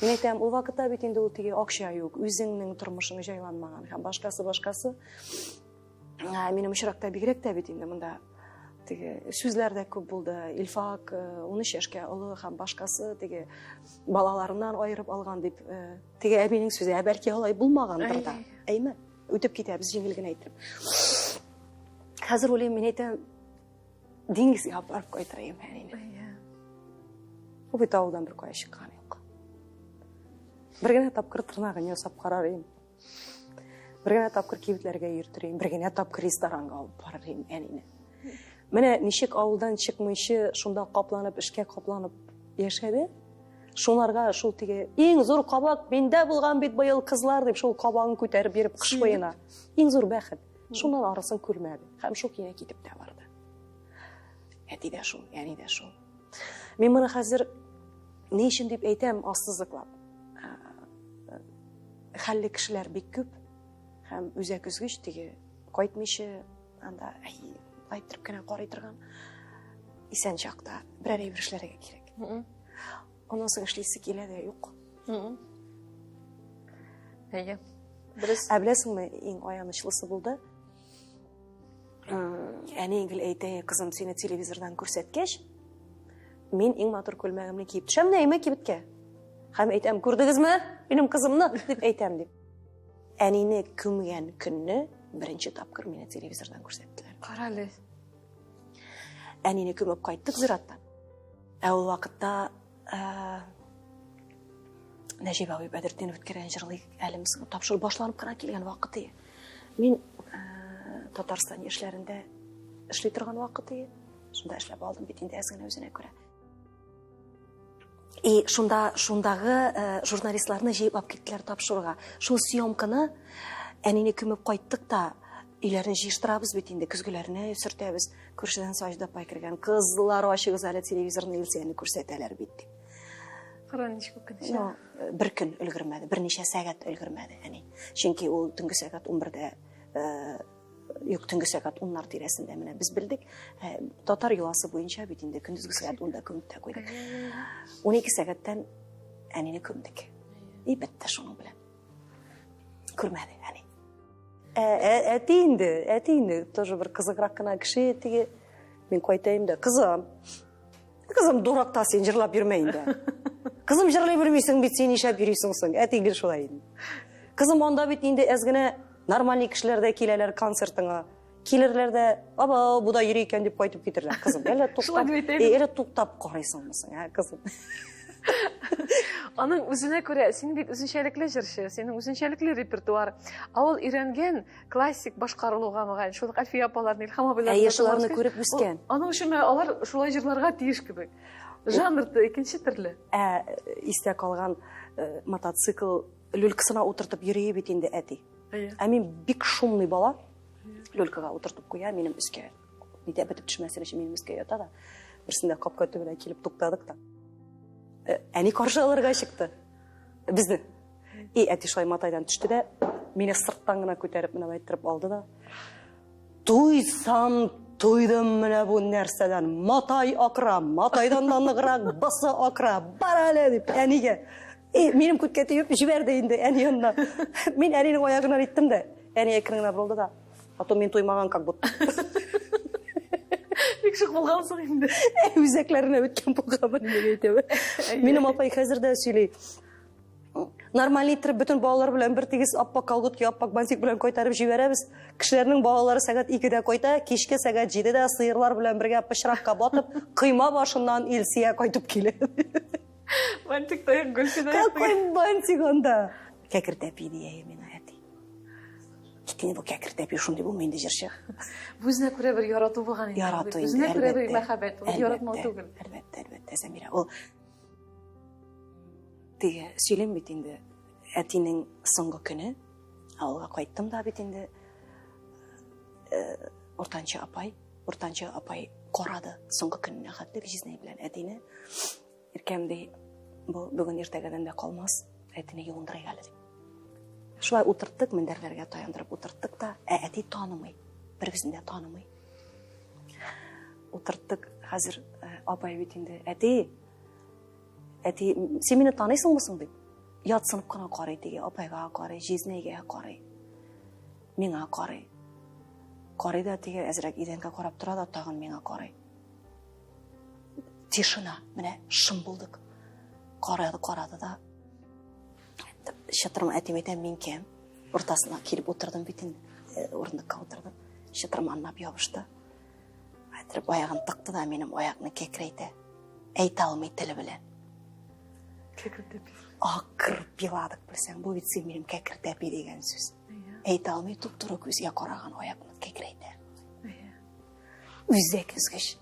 Мен айтам, ул вакытта бит инде ул тиге акча юк, үзеңнең тормышың җайланмаган һәм башкасы. Минем очракта бигрәк тә бит инде монда теге сүзләр дә күп булды. Илфак 13 яшькә олы һәм башкасы теге балаларыннан айырып алган дип теге әбинең сүзе, бәлки алай булмагандыр да. Әйме, үтеп китәбез җиңел генә әйтеп. Хәзер уйлыйм, мен әйтәм, диңгезгә апарып кайтырайым әнине. Бу бит авылдан бер кая чыккан юк. Бер генә тапкыр тырнагын ясап карарым. Бер генә тапкыр кибетләргә йөртөрим, бер генә тапкыр ресторанга алып барырым әнине. Менә ничек авылдан чыкмыйчы, шунда капланып, эшкә капланып яшәде. Шуларга шул теге иң зур кабак миндә булган бит быел кызлар дип шул кабагын күтәреп биреп кыш буена. Иң зур бәхет. Шуннан арысын күрмәде. Һәм шул кинә китеп тә барды. Әти дә шул, әни дә шул. Мен моны хәзер ни өчен дип әйтәм, ассызыклап. Хәлле кешеләр бик күп. Һәм үзәк үзгеч теге кайтмыйчы, анда айтырып кенә карый торган. Исән чакта берәр эшләргә кирәк. Онан соң эшлисе килә дә юк. Әйе. Беләсеңме, иң аянычлысы булды. Әни гел әйтә, кызым, сине телевизордан күрсәткәч, мин иң матур күлмәгемне киеп төшәм дә әйме кибеткә. Һәм әйтәм, күрдегезме? Минем кызымны дип әйтәм дип. Әнине күмгән көнне беренче тапкыр мине телевизордан күрсәттеләр. Каралы. Әнине күмеп кайттык зираттан. Ул вакытта Нәҗип абый Бәдретдинов үткәргән җырлык әлемсез тапшырып башланып кына килгән вакыты. Мин Татарстан яшьләрендә эшли торган вакыты. Шунда эшләп алдым бит инде әз генә үзенә күрә. Шундагы журналистларны җыеп алып киттеләр тапшыруга. Шул съемканы әнине күмеп кайттык та, өйләрне җыштырабыз бит инде, көзгеләрне сөртәбез. Күршедән Саҗда апай кергән. Кызлар, ачыгыз әле телевизорны илсәне күрсәтәләр бит. Кара ничек көн. Бер көн өлгермәде, берничә сәгать өлгермәде, әни. Чөнки ул төнге сәгать 11-дә төнге сәгать 10-нар тирәсендә менә без белдек. Татар йоласы буенча бит инде көндезге сәгать 10-да күмеп тә куйдык. 12 сәгатьтән әнине күмдек. Бетте шуның белән. Күрмәде әни. Әти инде, тоже бер кызыграк кына кеше теге. Мин кайтайым да, кызым дуракта сен җырлап йөрмә инде. Кызым җырлый белмисең бит, син нишләп йөрисең соң? Әти гел шулай инде. Кызым анда бит инде әз генә нормаль кешеләр дә киләләр концертыңа. Килерләр дә, аба, бу да йөри икән дип кайтып китерләр. Кызым, әле туктап карыйсыңмы соң, кызым? Аның үзенә күрә, син бит үзенчәлекле җырчы, синең үзенчәлекле репертуар. Авыл өйрәнгән классик башкарылуга мөгаен, шул Альфия апаларны, Илһам абыйларны Яшьләрне күреп үскән. Аның өчен алар шулай җырларга тиеш кебек. Жанры икенче төрле. Истә калган мотоцикл люлькасына утыртып йөри бит инде әти. Мин бик шумный бала. Люлькага утыртып куя, минем өскә. Нидә бетеп төшмәсен өчен минем өскә ята да. Берсендә капка төбенә килеп туктадык та. Әни каршы алырга чыкты. Безне. Әти шулай матайдан төште дә, мине сырттан гына күтәреп менә әйттереп алды да. Туйсам туйдым менә бу нәрсәдән. Матай акра, матайдан да ныграк, басы акра. Бар әле дип әнигә. Минем күткә тиеп җибәрде инде әни янына. Мин әнинең аягына иттем дә, әни әкренләп булды да. Ато мин туймаган как будто. Бик шук булгансың инде. Үзәкләренә үткән булганмын дип әйтәм. Минем апай хәзер дә сөйли. Нормаль итеп бөтен балалар белән бер тигез аппак колготки, аппак бантик белән кайтарып җибәрәбез. Кешеләрнең балалары сәгать 2-дә кайта, кичке сәгать 7-дә сыерлар белән бергә пычракка батып, кыйма башыннан Илсия кайтып килә. Бантик таяк гөлфидә. Какой бантик анда? Кәкертәпи дия мин әти. Китене бу кәкертәпи шундый бу инде җырчы. Үзенә күрә бер ярату булган инде. Үзенә күрә бер мәхәббәт, яратма түгел. Әлбәттә, Сәмира. Ул теге сөйләм бит инде. Әтинең соңгы көне авылга кайттым да бит инде. Уртанчы апай карады соңгы көнне хәтле җизнәй белән әтине. Иркәмди, бу бүген иртәгәдән дә калмас, әтине юындырыйк әле дип. Шулай утырттык, мендәрләргә таяндырып утырттык та, әти танымый, берсен дә танымый. Утырттык, хәзер апай бит инде, әти, син мине таныйсыңмы соң дип. Yatsınıp kana qaray dege, apayga qaray, jezneyge qaray. Menga qaray. Qaray da dege azrak idenga qarap turadi, tagın menga qaray. Tишина, mine şım bulduk. Qarады da. Şatırım әтемеден мен кем. Ортасына келіп отырдым, бетін орындыққа отырдым. Шатырым аннап ябышты. Айтырып аяғын тықты да менің аяғыны кекірейді. Әйте алмай тілі білен. Ақырып еладық білсең, бұл бетсе менің кекір тәпі деген сөз. Әйте алмай тұп-тұры көзге қараған аяғыны кекірейді. Үзек үзгіш.